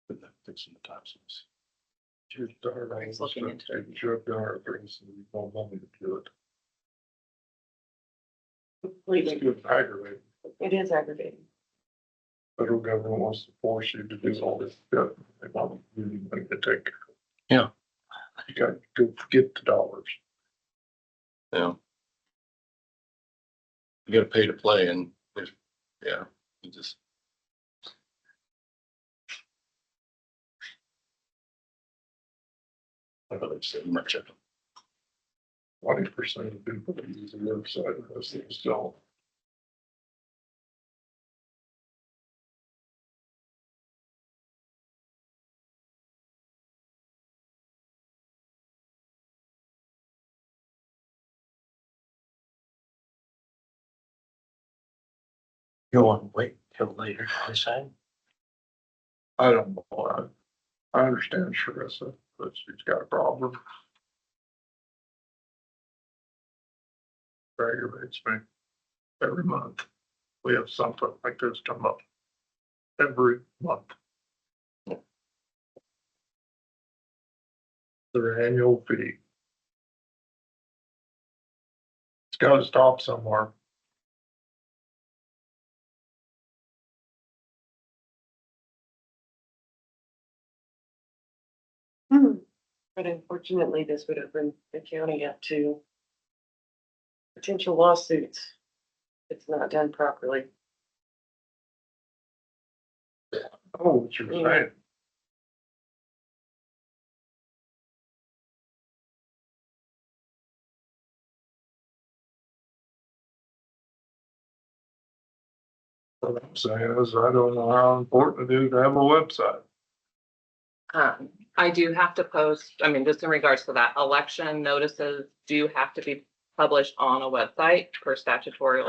But that fixing the taxes. Should start on He's looking into it. should start brings some more money to do it. It's Completely. good aggravating. It is aggravating. Federal government wants to force you to do all this stuff. They want you to take. Yeah. You got to go get the dollars. Yeah. You gotta pay to play and if, yeah, you just. I don't really say much of it. 20% of people that use the website, most of them don't. You want to wait till later to decide? I don't know. I understand Sharissa, but she's got a problem. Aggravates me. Every month, we have something like this come up. Every month. Their annual fee. It's gotta stop somewhere. But unfortunately, this would open the county up to potential lawsuits. If it's not done properly. Oh, what you're saying. What I'm saying is, I don't know how important it is to have a website. I do have to post, I mean, just in regards to that, election notices do have to be published on a website for statutory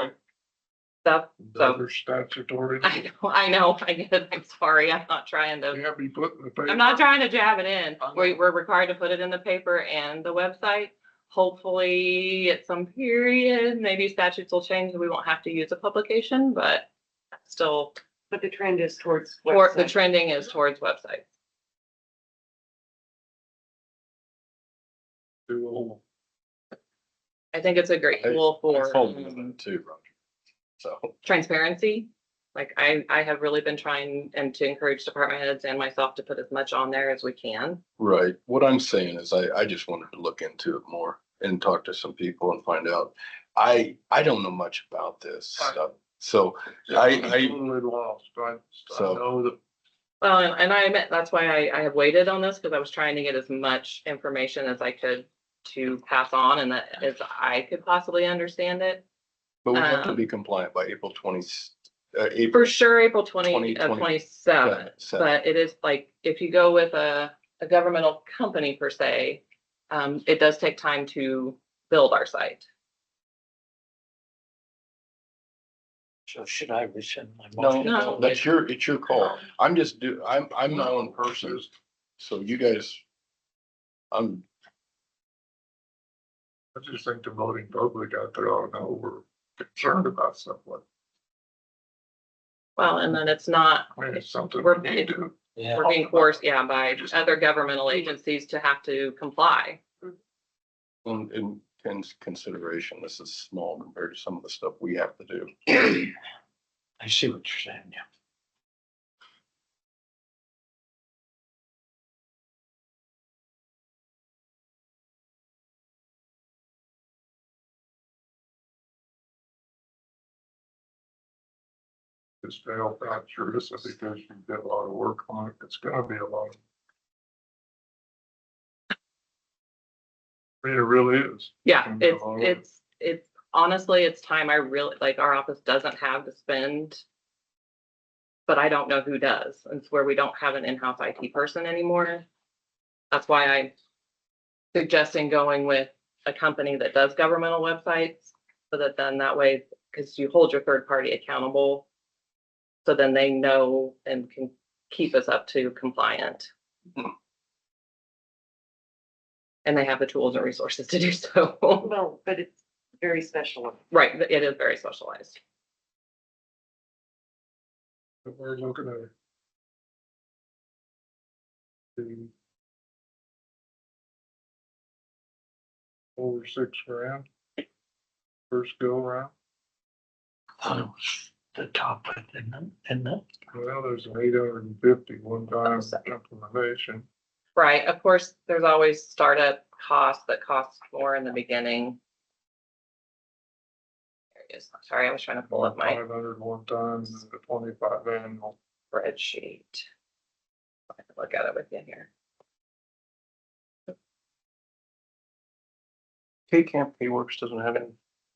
stuff. So Other statutory. I know, I get it. I'm sorry. I'm not trying to, Yeah, be put in the paper. I'm not trying to jab it in. I know. We're required to put it in the paper and the website. Hopefully at some period, maybe statutes will change and we won't have to use a publication, but still, But the trend is towards. the website. trending is towards websites. Do I think it's a great tool I for follow you on that too, Roger. So, transparency. Like I have really been trying and to encourage department heads and myself to put as much on there as we can. right, what I'm saying is I just wanted to look into it more and talk to some people and find out. I don't know much about this stuff, so I'm I, totally lost. I So- know that Well, and I admit that's why I have waited on this because I was trying to get as much information as I could to pass on and that as I could possibly understand it. but we have to be compliant by April 20, For April. sure, April 27, 27. but it is like, if you go with a governmental company per se, it does take time to build our site. So should I rescind my No, motion? No. that's it's your call. I'm my own person, so you guys, I'm, I just think the voting public out there ought to know we're concerned about something. Well, and then it's not, I mean, it's something We're- we need to. Yeah, we're being forced, yeah, by other governmental agencies to have to comply. in consideration, this is small compared to some of the stuff we have to do. I see what you're saying, yeah. Just to help out Teresa because you did a lot of work on it. It's gonna be a lot. I mean, it really is. Yeah, Gonna be a lot of work. it's honestly, it's time I really, like, our office doesn't have to spend. But I don't know who does. It's where we don't have an in-house IT person anymore. That's why I'm suggesting going with a company that does governmental websites. So that then that way, because you hold your third party accountable. So then they know and can keep us up to compliant. And they have the tools and resources to do so. Well, but it's very special. Right, it is very specialized. But we're looking at to 4 or 6 grand. First go around. Thought it was the top, isn't it? Well, there's an 850 one-time implementation. Right, of course, there's always startup costs that cost more in the beginning. There it is. Sorry, I was trying to pull up my 500 one time, and the 25 annual. spreadsheet. I can look at it with you here. K-Camp K-Works doesn't have any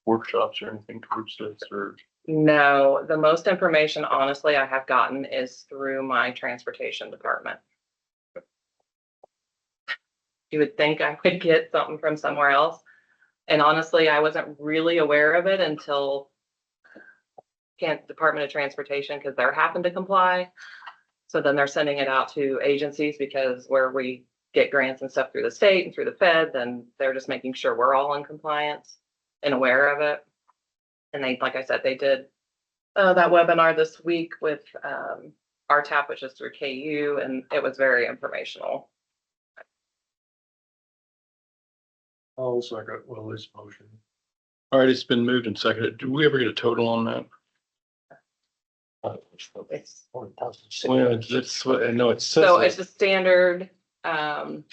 workshops or anything towards this, or No, the most information honestly I have gotten is through my transportation department. You would think I would get something from somewhere else. And honestly, I wasn't really aware of it until Department of Transportation, because they're having to comply. So then they're sending it out to agencies, because where we get grants and stuff through the state and through the Fed, then they're just making sure we're all in compliance and aware of it. And they, like I said, they did that webinar this week with RTAP, which is through KU, and it was very informational. I'll second Willie's motion. all right, it's been moved and seconded. Did we ever get a total on that? It's, Well, that's what, I know it so says it's a standard, I can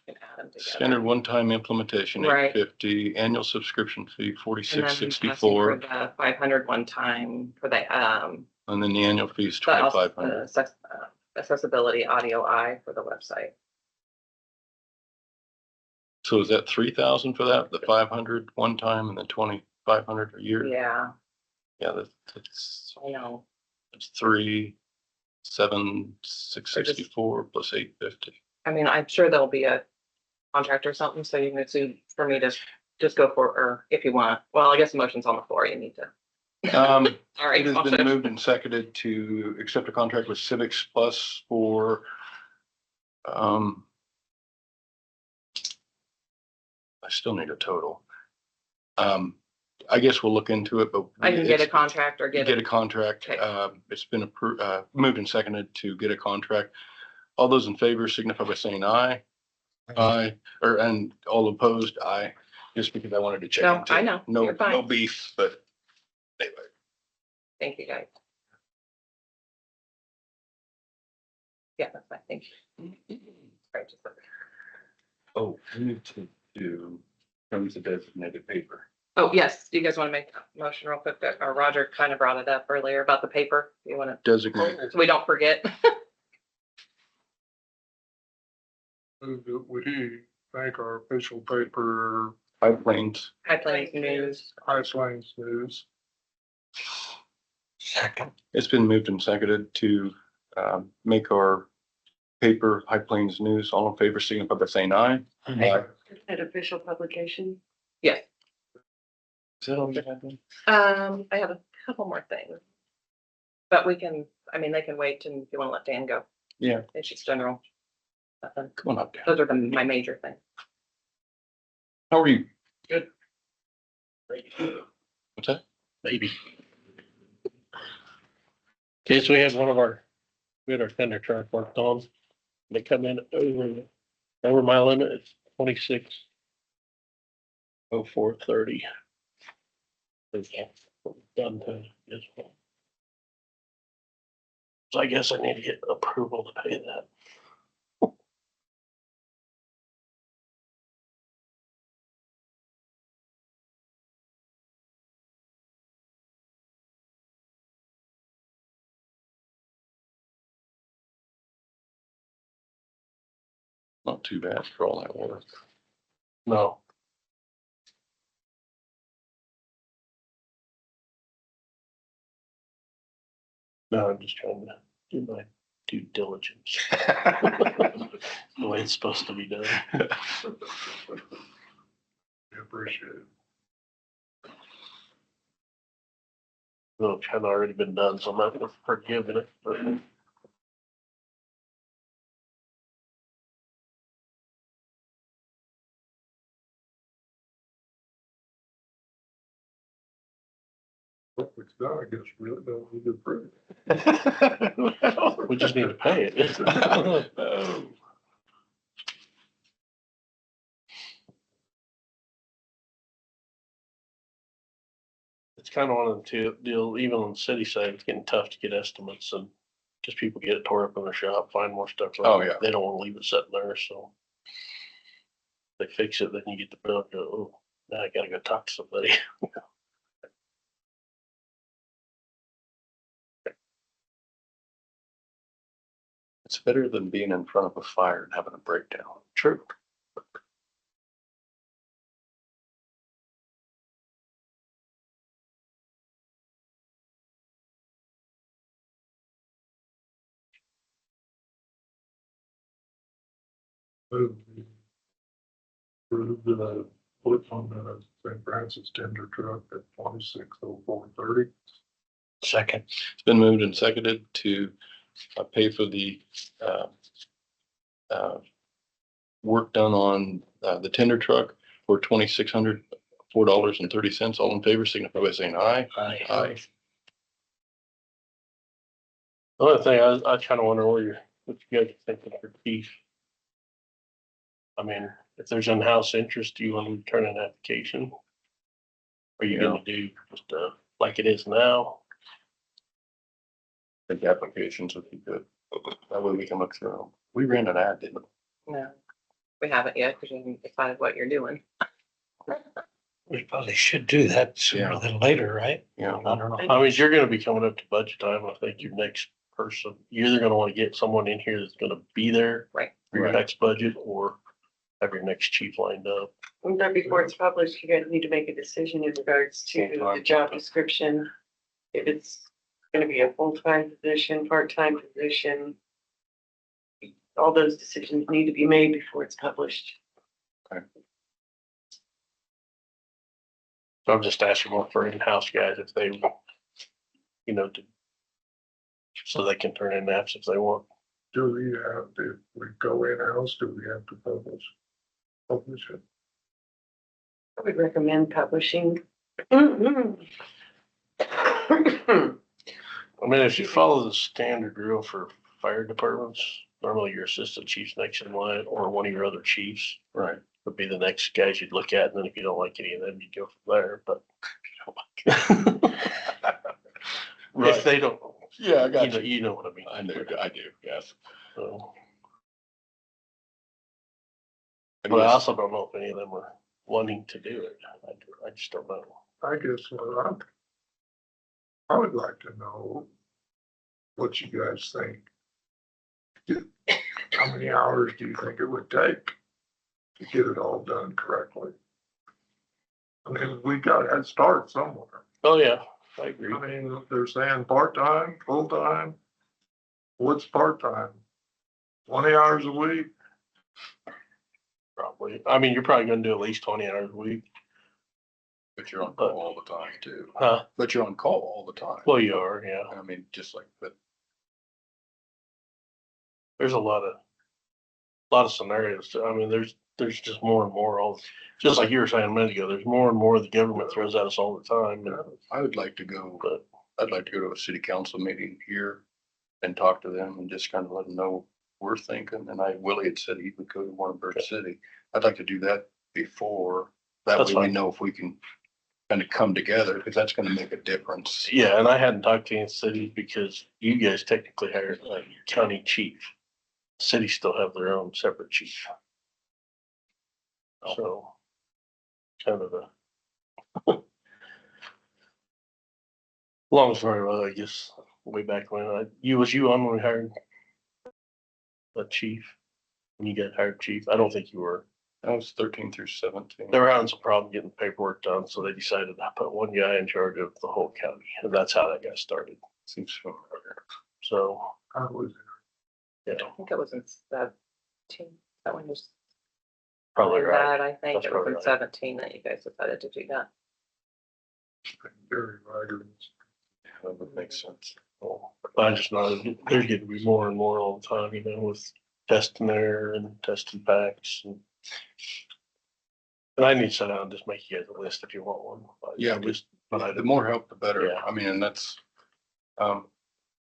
add them together. standard one-time implementation, Right. $850, annual subscription fee, And then $46.64, the 500 one time for the, and then the annual fee is but also $2,500. accessibility audio eye for the website. So is that 3,000 for that, the 500 one time, and then 2,500 a year? Yeah, Yeah, that's I know. it's 3,764 plus 850. I mean, I'm sure there'll be a contract or something, so you can assume for me to just go for, or if you want, well, I guess the motion's on the floor, you need to. All right. It has I'll been shift. moved and seconded to accept a contract with Civics Plus for, I still need a total. I guess we'll look into it, but. I can get a it's- contract or Get a contract. Okay. It's been approved, moved and seconded to get a contract. All those in favor signify by saying aye. Aye, and all opposed, aye, just because I wanted to check. No, into I it. know. No, You're fine. no beef, but anyway. Thank you, guys. Yeah, that's fine, thank you. Right, just like- Oh, we need to do terms of designated paper. Oh, yes, do you guys want to make a motion real quick? Or Roger kind of brought it up earlier about the paper. You want to, Designated, so we don't forget. Move that we thank our official paper, High Plains, High Plains News. High Plains News. Second. it's been moved and seconded to make our paper High Plains News. All in favor signify by saying aye. Aye. An official publication. Yes. Is that all you have then? I have a couple more things. But we can, I mean, they can wait and if you want to let Dan go. Yeah, It's just general. Nothing. come on up, Dan. Those are my major things. How are you? Good. What's that? Maybe. Okay, so we had our tender truck worked on. They come in over my limit, it's 26,0430. Done to as well. So I guess I need to get approval to pay that. Not too bad for all that work. No. No, I'm just trying to do my due diligence. The way it's supposed to be done. We appreciate it. Well, it's kind of already been done, so I'm not gonna forgive it, but. If it's done, I guess we really don't need to approve. We just need to pay it. Oh. kind of one of the two deal, even on the city side, it's getting tough to get estimates and just people get it tore up in their shop, find more stuff. Oh, yeah. They don't want to leave it sitting there, so. They fix it, then you get the bill, and go, oh, now I gotta go talk to somebody. It's better than being in front of a fire and having a breakdown. True. Move the put on the St. Francis tender truck at 260430. Second. It's been moved and seconded to pay for the uh, work done on the tender truck for $2,604.30. All in favor, signify by saying aye. Aye. The other thing, I kind of wonder what you guys are thinking for chief. I mean, if there's in-house interest, do you want to turn an application? Are you gonna do just like it is now? I think applications would be good. That way we can look through them. We ran an ad, didn't we? No, we haven't yet because you haven't decided what you're doing. We probably should do that Yeah. sooner than later, right? Yeah. I don't know. I mean, you're gonna be coming up to budget time. I think your next person, you're either gonna want to get someone in here that's gonna be there. Right. For your Right. next budget, or have your next chief lined up. But before it's published, you guys need to make a decision in regards to the job description. If it's gonna be a full-time position, part-time position. All those decisions need to be made before it's published. So I'm just asking more for in-house guys if they, so they can turn in apps if they want. Do we have, if we go in-house, do we have to publish it? I would recommend publishing. I mean, if you follow the standard rule for fire departments, normally your assistant chief's next in line, or one of your other chiefs Right. would be the next guys you'd look at, and then if you don't like any of them, you go from there, but. If they don't, Yeah, I got you. you know what I mean. I do, yes. So, I but I guess- also don't know if any of them are wanting to do it. I just don't know. I guess I would like to know what you guys think. How many hours do you think it would take to get it all done correctly? I mean, we gotta start somewhere. Oh, yeah, I agree. I mean, they're saying part-time, full-time. What's part-time? 20 hours a week? Probably. I mean, you're probably gonna do at least 20 hours a week. But you're on call all the time too. Huh? But you're on call all the time. Well, you are, yeah. I mean, just like, but There's a lot of scenarios. I mean, there's just more and more just like you were saying a minute ago, there's more and more the government throws at us all the time. And, I would like to go, but I'd like to go to a city council meeting here and talk to them and just kind of let them know we're thinking. And Willie had said he would go to Warrenburg City. I'd like to do that before. That That's way we fine. know if we can kind of come together, because that's gonna make a difference. yeah, and I hadn't talked to any cities because you guys technically hired like county chief. Cities still have their own separate chief. So kind of a long story, well, I guess way back when was you on when we hired a chief? When you got hired chief? I don't think you were. That was 13 through 17. They were having some problem getting paperwork done, so they decided to put one guy in charge of the whole county, and that's how that got started. Seems familiar. So, I was yeah, I think it was in 17. That one was probably right. that. I think That's it was probably in right. 17 that you guys decided to do that. very vibrant. That would make sense. Well, I just know there's getting to be more and more all the time, with testing there and testing packs and I need to sit down and just make you guys a list if you want one. But Yeah, the more help, the better. Yeah. I mean, and that's, I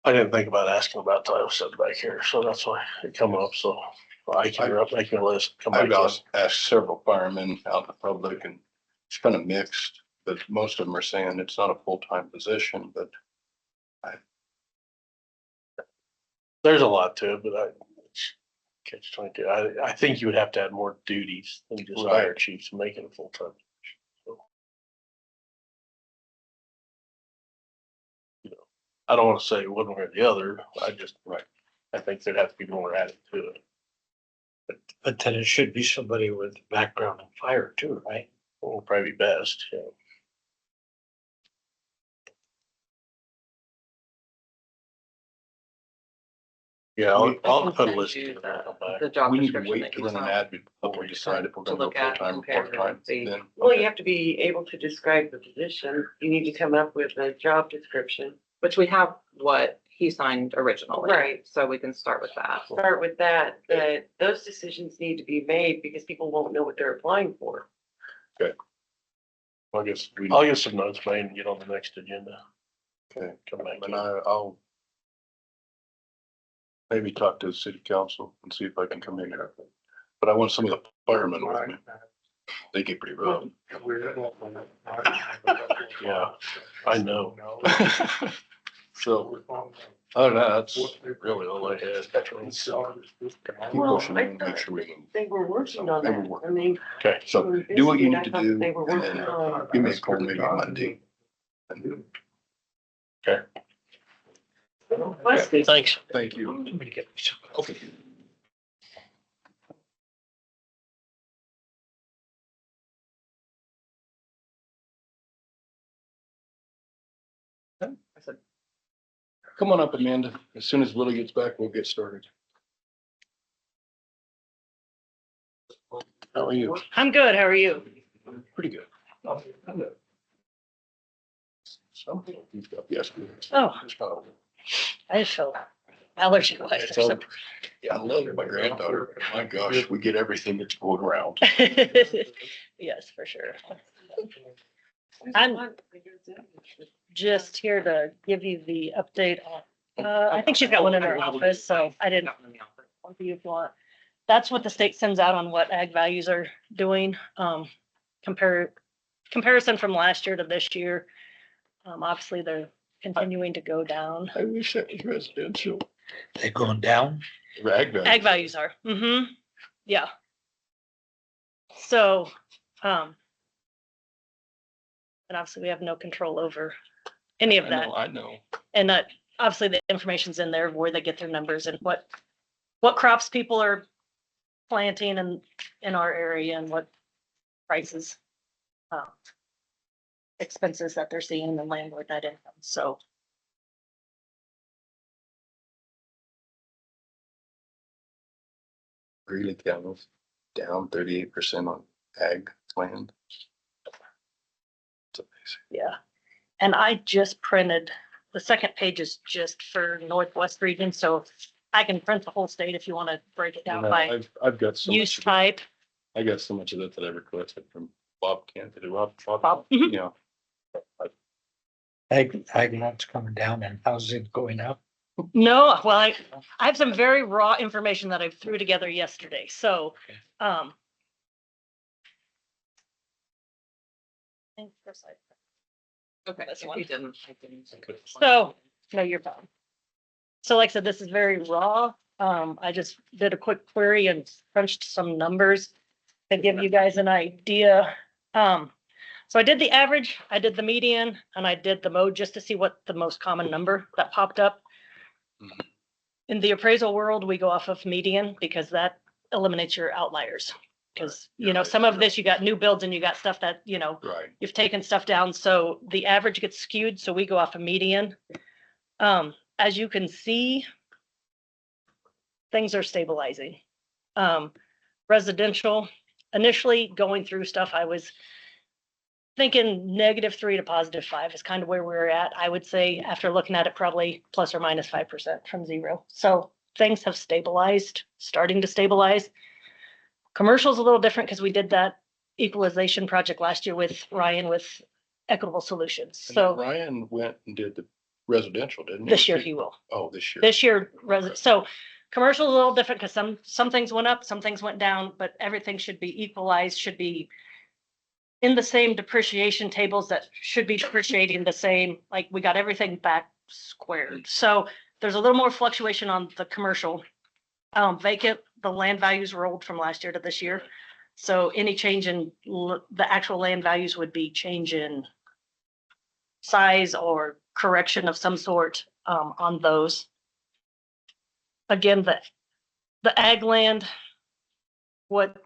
didn't think about asking about it till I was sitting back here, so that's why it come up, so I can make me a list, come back I've to it. asked several firemen out in the public, and it's kind of mixed. but most of them are saying it's not a full-time position, but There's a lot to it, but catch 22. I think you would have to add more duties than just Right. fire chiefs and make it a full-time. So, you know, I don't want to say one way or the other. I think there'd have to be more added to it. But then it should be somebody with background in fire too, right? Will probably be best, yeah. Yeah, I'll put a list together. I'll come The back. job we need to description wait that to you run an saw. ad before we decide if we're To gonna go look at, full-time or compare, part-time. see. Then, Well, you have to be able to describe the position. You need to come up with a job description. Which we have what he signed originally. Right. So we can start with that. Start with that, but those decisions need to be made because people won't know what they're applying for. I guess we. I'll get some notes made and get on the next agenda. Okay. Come back. And I'll maybe talk to the city council and see if I can come in here. But I want some of the firemen with me. They get pretty rough. Yeah, I know. So, other than that, that's Really all I had. keep Well, pushing I and make sure we move. They were working on They were that. working. I mean. Okay, So when we do what you visited, need to I thought do They were and working then on. give me a call maybe Monday. thanks. Thank you. Let me get some. Okay. I said, Come on up, Amanda. As soon as Willie gets back, we'll get started. How are you? I'm good. How are you? Pretty good. Something you've got yesterday. Oh, Oh, I just feel allergy wise or something. yeah, I love my granddaughter. My gosh, we get everything that's going around. Yes, for sure. I'm just here to give you the update on, I think she's got one in her office, so I didn't Not in the office. want you if you want. That's what the state sends out on what ag values are doing. Comparison from last year to this year. Obviously, they're continuing to go down. I wish that was residential. They going down? Ag value. Ag values are, yeah. So, and obviously we have no control over any of that. I know. And that, obviously the information's in there where they get their numbers and what crops people are planting in our area and what prices, expenses that they're seeing in the landlord net income. So Greeley County's down 38% on ag land. It's amazing. yeah. And I just printed, the second page is just for Northwest region, so I can print the whole state if you want to break it down No, by I've got so use much, type. I got so much of that I requested from Bob Kent. Did Bob? Bob, mhm. Yeah. Ag lots coming down and housing going up. No, well, I have some very raw information that I threw together yesterday, so, thanks for side. Okay, This if one. you didn't, I didn't. So, no, you're fine. So like I said, this is very raw. I just did a quick query and crunched some numbers to give you guys an idea. So I did the average, I did the median, and I did the mode just to see what the most common number that popped up. Mhm. In the appraisal world, we go off of median because that eliminates your outliers. Because, you know, some of this, you got new builds and you got stuff that, you know, Right. you've taken stuff down, so the average gets skewed, so we go off a median. As you can see, things are stabilizing. Residential, initially going through stuff, I was thinking -3 to +5 is kind of where we're at. I would say after looking at it, probably plus or minus 5% from 0. So things have stabilized, starting to stabilize. Commercial's a little different because we did that equalization project last year with Ryan with Equitable Solutions. And So Ryan went and did the residential, didn't he? this year he will. Oh, this year. This year, so commercial is a little different because some things went up, some things went down, but everything should be equalized, should be in the same depreciation tables that should be depreciating the same, like we got everything back squared. So there's a little more fluctuation on the commercial. Vacant, the land values rolled from last year to this year. So any change in the actual land values would be change in size or correction of some sort on those. Again, the ag land, what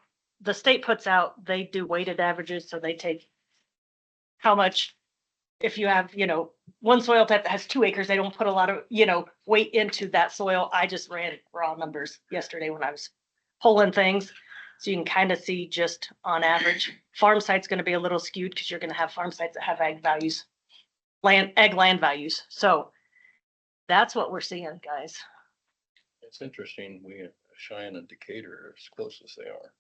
the state puts out, they do weighted averages. So they take how much, if you have, one soil type that has 2 acres, they don't put a lot of, weight into that soil. I just ran raw numbers yesterday when I was pulling things. So you can kind of see just on average, farm site's going to be a little skewed because you're going to have farm sites that have ag values, ag land values. So that's what we're seeing, guys. It's interesting, Cheyenne and Decatur are as close as they are.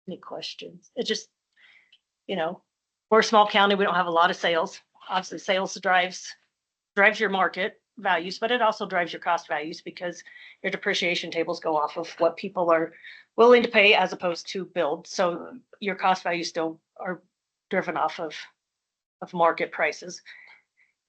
Any questions? It just, we're a small county. We don't have a lot of sales. Obviously, sales drives your market values, but it also drives your cost values because your depreciation tables go off of what people are willing to pay as opposed to build. So your cost values still are driven off of market prices.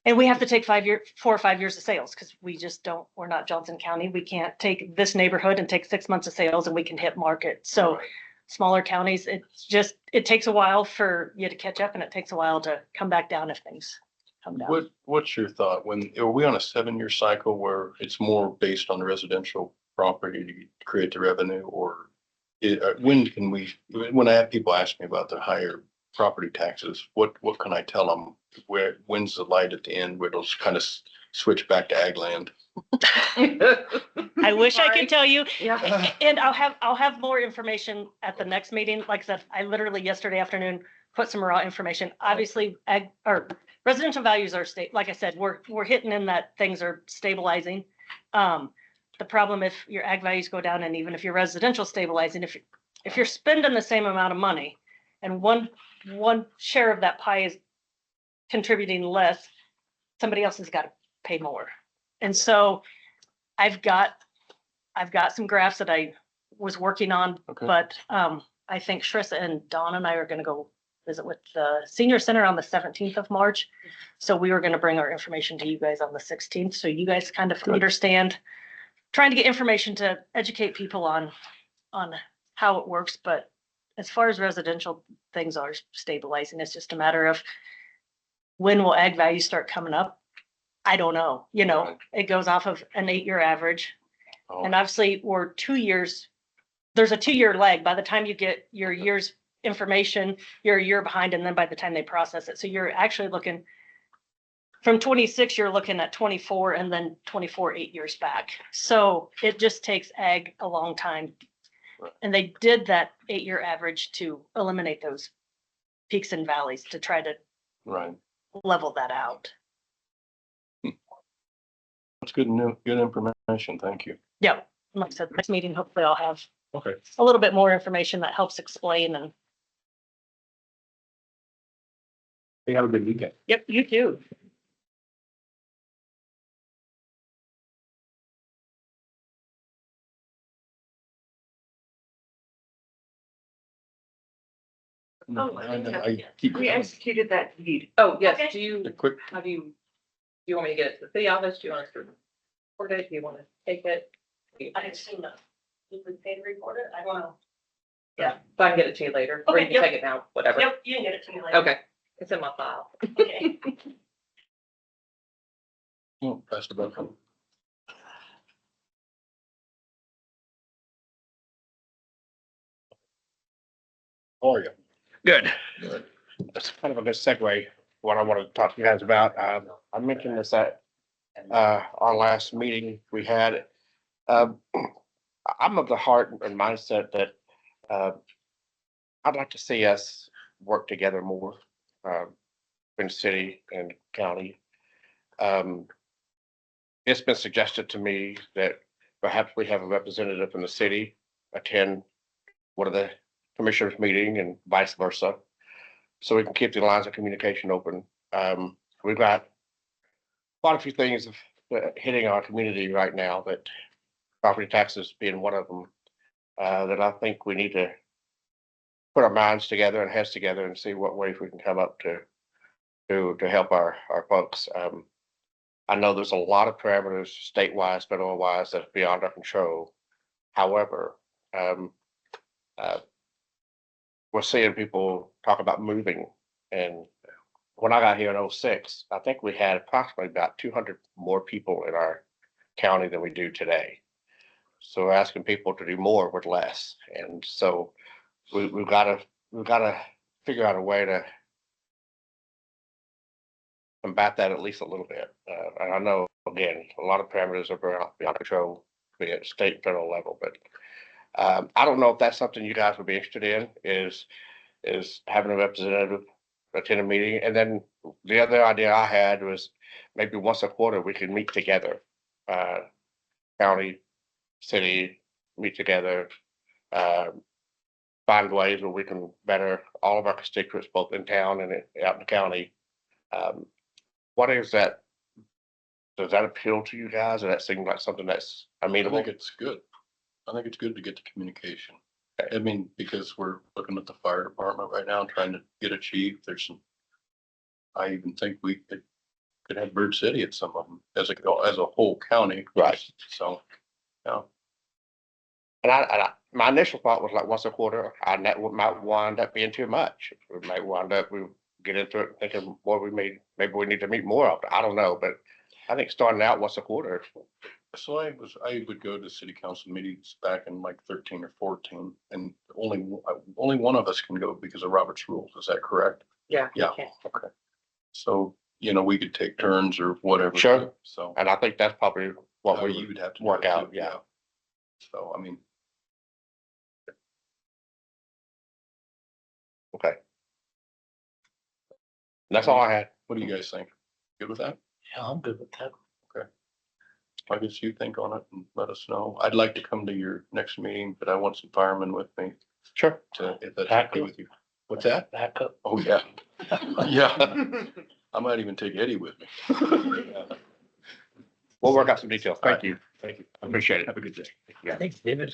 And we have to take 4 or 5 years of sales because we're not Johnson County. We can't take this neighborhood and take 6 months of sales and we can hit market. So smaller counties, it takes a while for you to catch up and it takes a while to come back down if things come down. What's your thought? Are we on a 7-year cycle where it's more based on residential property to create the revenue, or when I have people ask me about the higher property taxes, what can I tell them? When's the light at the end where it'll kind of switch back to ag land? I wish I could tell you. Yeah. And I'll have more information at the next meeting. Like I said, I literally yesterday afternoon put some raw information. Obviously, residential values are like I said, we're hitting in that things are stabilizing. The problem if your ag values go down and even if your residential stabilizing, if you're spending the same amount of money and one share of that pie is contributing less, somebody else has got to pay more. And so I've got some graphs that I was working on, Okay. but I think Shrissa and Dawn and I are going to go visit with the senior center on the 17th of March. So we were going to bring our information to you guys on the 16th. So you guys kind of understand, trying to get information to educate people on how it works. But as far as residential, things are stabilizing. It's just a matter of when will ag values start coming up? I don't know. Right. It goes off of an 8-year average. Oh. And obviously we're 2 years, there's a 2-year lag. By the time you get your year's information, you're a year behind. And then by the time they process it. So you're actually looking from 26, you're looking at 24 and then 24, 8 years back. So it just takes ag a long time. Right. And they did that 8-year average to eliminate those peaks and valleys to try to Right. level that out. That's good information. Thank you. Yeah. Like I said, next meeting, hopefully I'll have Okay. a little bit more information that helps explain and. You have a good weekend. Yep, you too. I keep We executed that deed. Oh, yes, Okay. a quick. do you want me to get it to the city office? Do you want us to report it? Do you want to take it? I assume that. Did we pay to report it? I don't know. Yeah. So I can get it to you later, or you Okay, can yep. take it now, whatever. Yep, you can get it to me later. Okay, it's in my file. Okay. Oh, pass the buck. How are you? Good. Good. That's kind of a good segue, what I wanted to talk to you guys about. I mentioned this at our last meeting we had. I'm of the heart and mindset that I'd like to see us work together more in city and county. It's been suggested to me that perhaps we have a representative from the city attend one of the commissioners meeting and vice versa. So we can keep the lines of communication open. We've got quite a few things hitting our community right now, that property taxes being one of them, that I think we need to put our minds together and heads together and see what ways we can come up to help our folks. I know there's a lot of parameters statewide, federal wise, that's beyond our control. However, we're seeing people talk about moving, and when I got here in '06, I think we had approximately about 200 more people in our county than we do today. So we're asking people to do more with less, and so we've got to figure out a way to combat that at least a little bit. And I know, again, a lot of parameters are beyond control, be it state and federal level, but I don't know if that's something you guys would be interested in, is having a representative attend a meeting. And then the other idea I had was maybe once a quarter we could meet together, county, city, meet together, find ways where we can better all of our constituents, both in town and out in the county. What is that? Does that appeal to you guys? Does that seem like something that's I amenable? think it's good. I think it's good to get the communication. I mean, because we're looking at the fire department right now, trying to get a chief. There's some, I even think we could have Bird City at some of them as a whole county. Right. So, yeah. And my initial thought was like once a quarter, that might wind up being too much. We might wind up, we get into it thinking, boy, maybe we need to meet more often. I don't know, but I think starting out once a quarter. So I would go to city council meetings back in like 13 or 14, and only one of us can go because of Robert's rules. Is that correct? Yeah. Yeah. Okay. So, we could take turns or whatever. Sure. So. And I think that's probably what Oh, we you would have to work do it out, too, yeah. So, I mean, Okay. And that's all I had. what do you guys think? Good with that? Yeah, I'm good with that. I guess you think on it and let us know. I'd like to come to your next meeting, but I want some firemen with me Sure. if that's Back okay up. with you. What's that? Back up. Oh, yeah. Yeah. I might even take Eddie with me. We'll work out some details. All Thank right. you. Thank you. I appreciate it. Have a good day. Yeah. Thanks, David.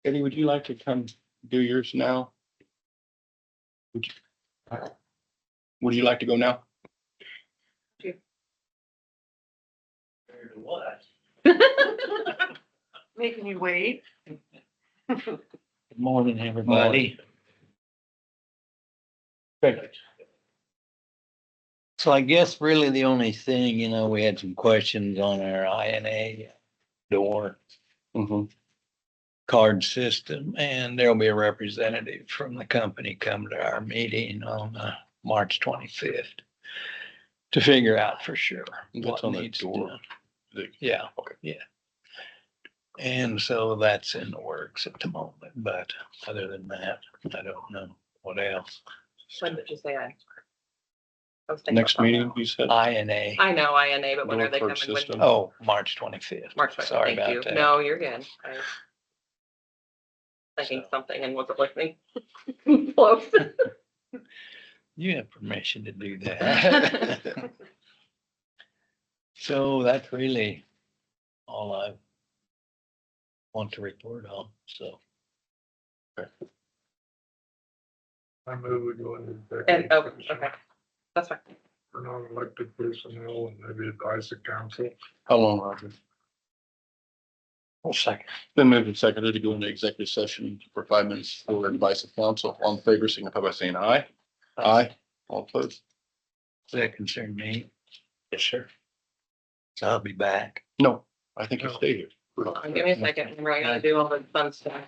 Eddie, would you like to come do yours now? Would you like to go now? What? Making you wait. Good morning, everybody. So I guess really the only thing, we had some questions on our INA door Mm-hmm. card system, and there'll be a representative from the company come to our meeting on March 25th to figure out for sure That's what on the needs door. done. Yeah. Okay. Yeah. And so that's in the works at the moment, but other than that, I don't know what else. When did you say I was thinking Next about meeting, that. you said? INA. I know INA, but when Door are they card coming? When- system. Oh, March 25th. March 20th. Sorry Thank you. about that. No, you're good. I was thinking So. something and wasn't listening. Close. You have permission to do that. So that's really all I want to report on, so. I move we go into And, executive oh, session okay. That's fine. for non-elected personnel and maybe advice of council. How long, Roger? One second. Then moved and seconded to go into executive session for 5 minutes for advice of counsel. All in favor, signify by saying aye. Aye. All opposed? Does that concern me? Yes, sir. So I'll be back. No, I think you stay here. Give me a second. Remember, I gotta do all the fun stuff.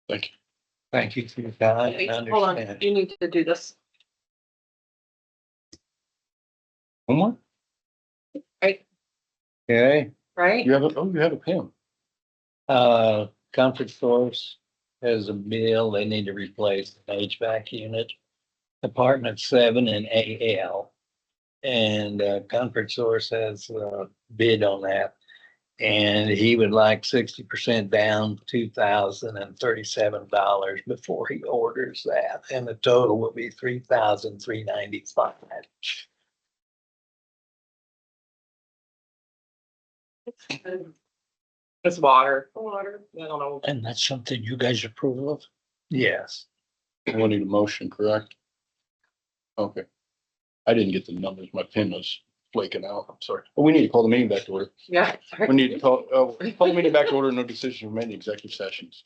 Thank you. Thank you for your time. Wait, and hold on, understanding. you need to do this. One more? Okay, Right? You have a pen. Comfort Source has a bill, they need to replace an HVAC unit. Apartment 7 in AL. And Comfort Source has a bid on that. And he would like 60% down, $2,037 before he orders that. And the total will be $3,395. It's water. Water. I don't know. And that's something you guys approve of? Yes. We'll need a motion, correct? Okay. I didn't get the numbers. My pen was flaking out. I'm sorry. But we need to call the meeting back to order. Yeah. sorry. We need to call the meeting back to order. No decision were made in executive sessions.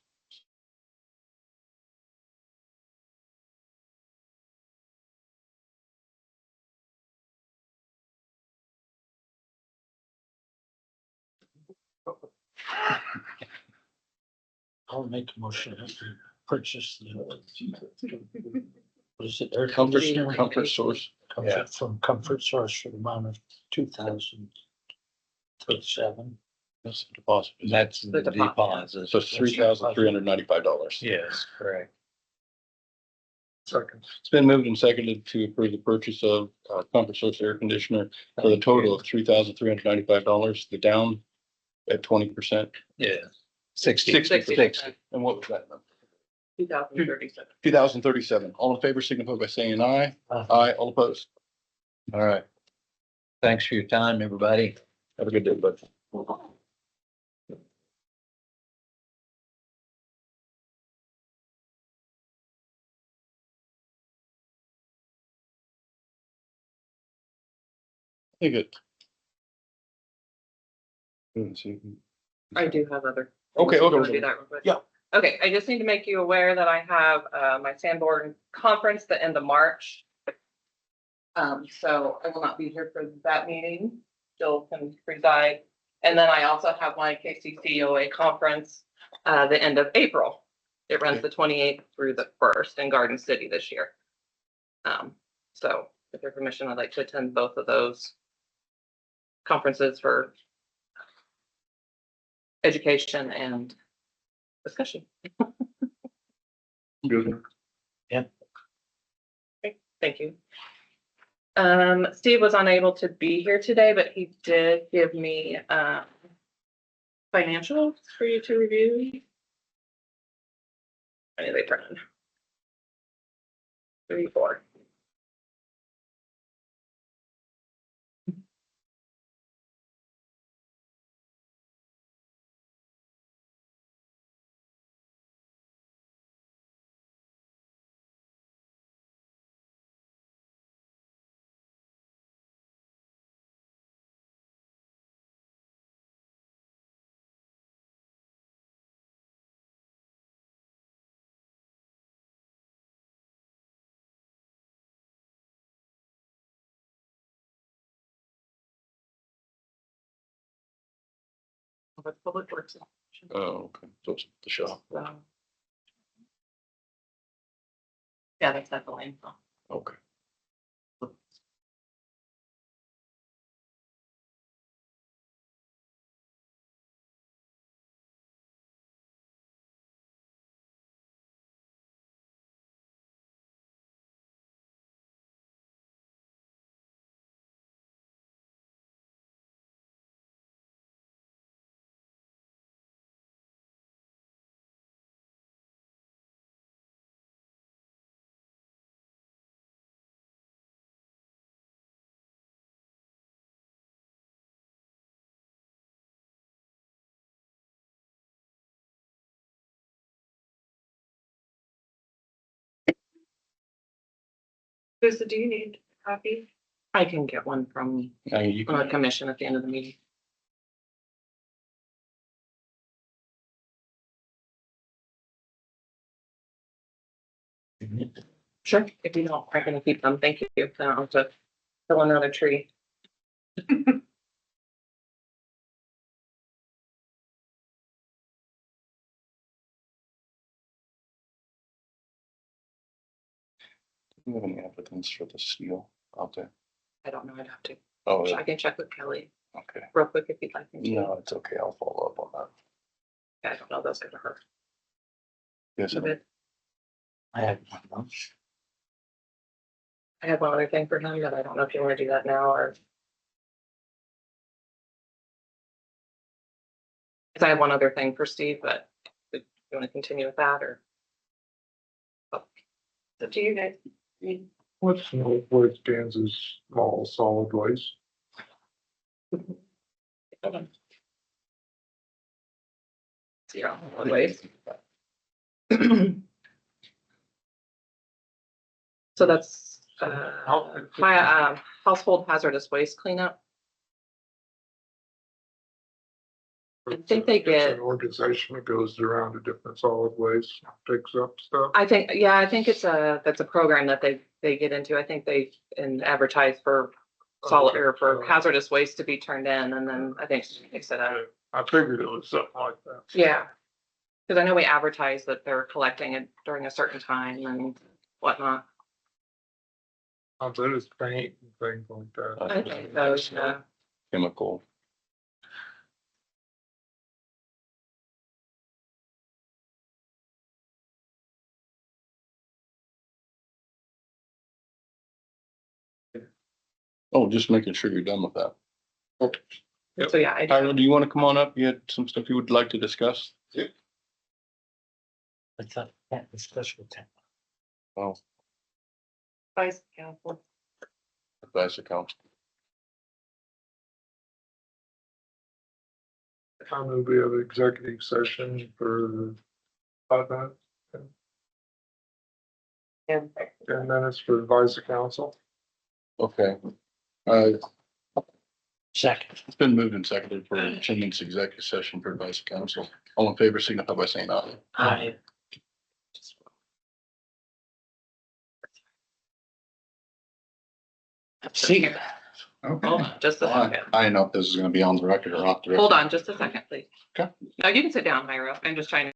I'll make a motion to purchase the. What is it? Air Comfort, conditioner? comfort source. Comfort from Comfort Source for the amount of 2,037. That's the deposit. That's the The deposit. deposit. So it's $3,395. Yes, correct. Second. It's been moved and seconded to approve the purchase of comfort source air conditioner for the total of $3,395. The down at 20%. Yeah. 60. 60%. And what was that number? 2037. 2037. All in favor signify by saying aye. Aye. All opposed. All right. Thanks for your time, everybody. Have a good day, bud. Hey, good. I do have other. Okay, You wanna okay. do that real quick? Yeah. Okay, I just need to make you aware that I have my Sanborn conference the end of March. So I will not be here for that meeting. Jill can preside. And then I also have my KCCOA conference the end of April. It runs the 28th through the 1st in Garden City this year. So with your permission, I'd like to attend both of those conferences for education and discussion. Good. Thank you. Steve was unable to be here today, but he did give me financials for you to review. I need they turn in. 34. With public works. Oh, okay. So it's the shop. Yeah, that's at the lane. Okay. Lisa, do you need a copy? I can get one from You the can, commission at the end of the meeting. Sure. If you don't, I can keep them. Thank you. Then I'll have to fill another tree. Do you have any applicants for the steel out there? I don't know, I'd have to, Oh, I can check with Kelly okay. real quick if you'd like me to. No, it's okay. I'll follow up on that. I don't know, those go to her. Yes, You good? I have one of those. I had one other thing for him, but I don't know if you want to do that now or. Cause I have one other thing for Steve, but if you want to continue with that or? So do you guys, What's no waste stands as small solid waste? Zero waste. So that's, household hazardous waste cleanup. I think they It's get- an organization that goes around to different solid waste, picks up stuff. I think, yeah, I think that's a program that they get into. I think they advertise for solid or for hazardous waste to be turned in and then I think they said, I figured it was something like that. yeah. Cause I know we advertise that they're collecting it during a certain time and whatnot. I bet it's paint and things like that. I think those, Chemical. Oh, just making sure you're done with that. so yeah, I do. Tyler, do you want to come on up? You had some stuff you would like to discuss? It's a special time. Oh, vice council? advice account. I move we have an executive session for 5 minutes, And 10 minutes for advice of council. Okay. Second. It's been moved and seconded for Cheney's executive session for advice of council. All in favor, signify by saying aye. Aye. See you. Okay. Hold on, just a Well, second. I didn't know if this is gonna be on the record or off the record. Hold on, just a second, please. Okay. No, you can sit down, Hyro. I'm just trying to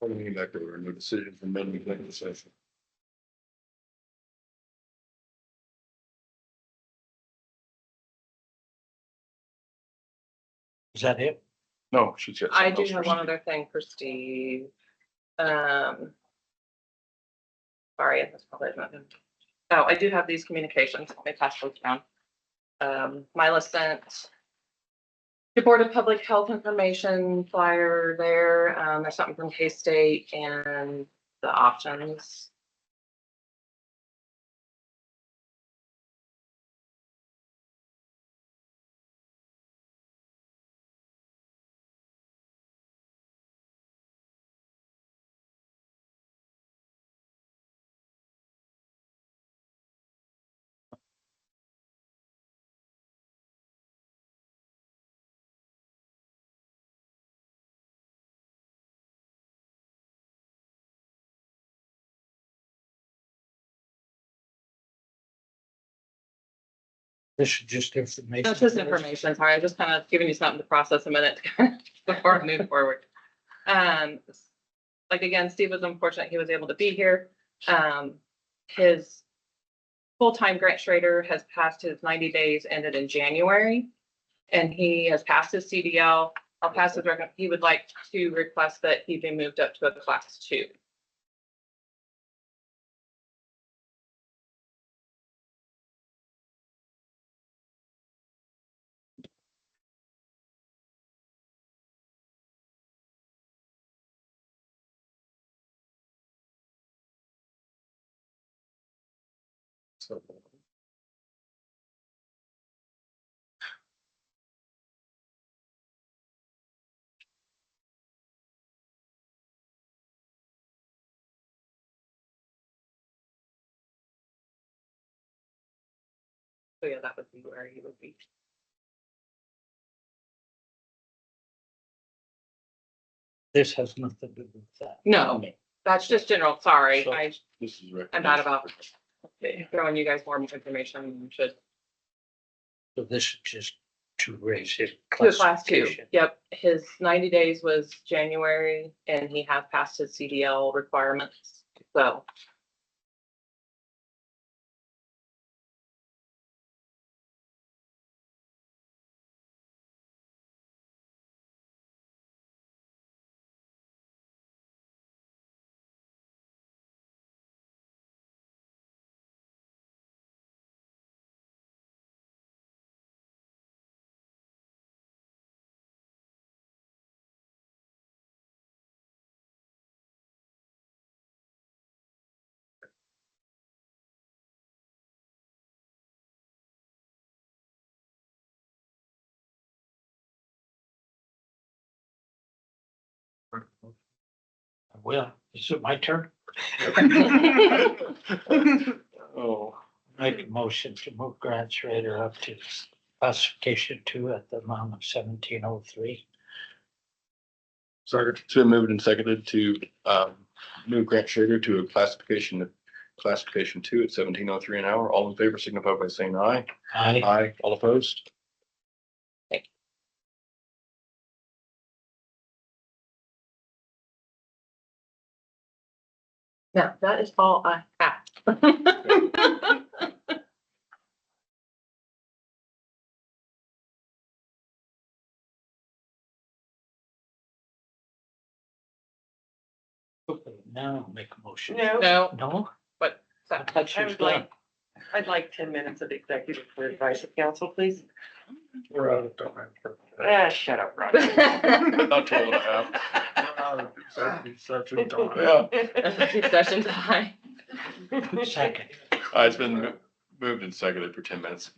Back over, no decision from men executive session. Is that it? No, she's got. I something do else have for one Steve. other thing for Steve. Sorry, this probably is not him. Oh, I do have these communications. Let me pass those down. Mila sent the Board of Public Health information flyer there. There's something from K-State and the options. This is just information. That's just information. Sorry, I'm just kind of giving you something to process a minute before I move forward. Like again, Steve was unfortunate he was able to be here. His full-time Grant Schrader has passed his 90 days, ended in January, and he has passed his CDL. I'll pass his record. He would like to request that he be moved up to a class 2. So yeah, that would be where he would be. This has nothing to do with that. No, that's just general. Sorry, So- I This is. I'm bad about throwing you guys more information than you should. So this is just to raise his To a class 2. classification. Yep, his 90 days was January and he has passed his CDL requirements. So Well, is it my turn? Oh, Make a motion to move Grant Schrader up to classification 2 at the amount of 1703. sorry. It's been moved and seconded to move Grant Schrader to a classification 2 at 1703 an hour. All in favor signify by saying aye. Aye. Aye. All opposed? now that is all I have. Okay, now make a motion. No, No, No? but I thought she I was would like, done. I'd like 10 minutes of executive for advice of counsel, please. We're out of time. Shut up, Roger. Not 12 and a half. We're out of executive session time. Yeah. Session time. Second. It's been moved and seconded for 10 minutes.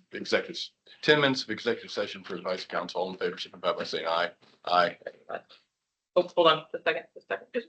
10 minutes of executive session for advice of counsel. All in favor signify by saying aye. Aye. Oh, hold on, just a second.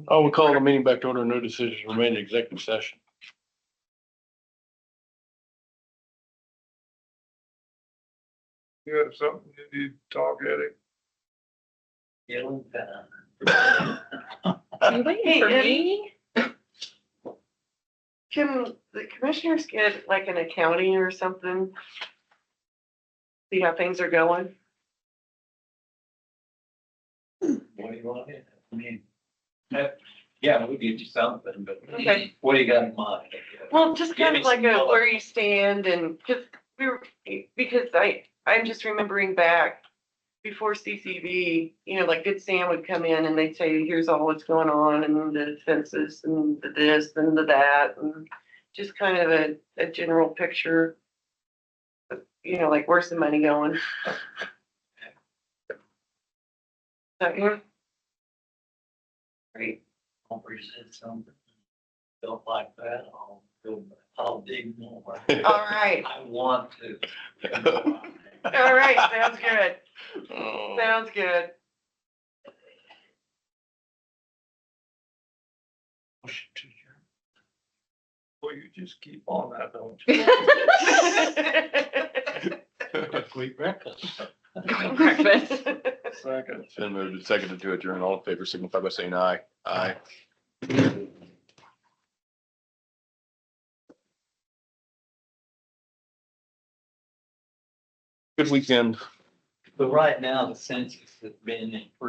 Oh, we call the meeting back to order. No decisions were made in executive session. You have something you need to talk, Eddie? Feeling Are you waiting for me? Can the commissioners get like an accounting or something? See how things are going? What do you want? I mean, yeah, we'll get you something, but Okay. what do you got in mind? Well, just Give kind me of like some a color. where you stand and because I'm just remembering back before CCV, like Good Sam would come in and they'd say, here's all what's going on and the fences and the this and the that and just kind of a general picture. Like where's the money going? Second. Great. I'll present something. Don't like that, I'll dig more. All right. I want to. All right. Sounds good. Oh. Sounds good. Well, you just keep on that, don't you? Quick breakfast. Breakfast. Second. It's been moved and seconded to adjourn. All in favor signify by saying aye. Aye. Good weekend. But right now, the census has been improved.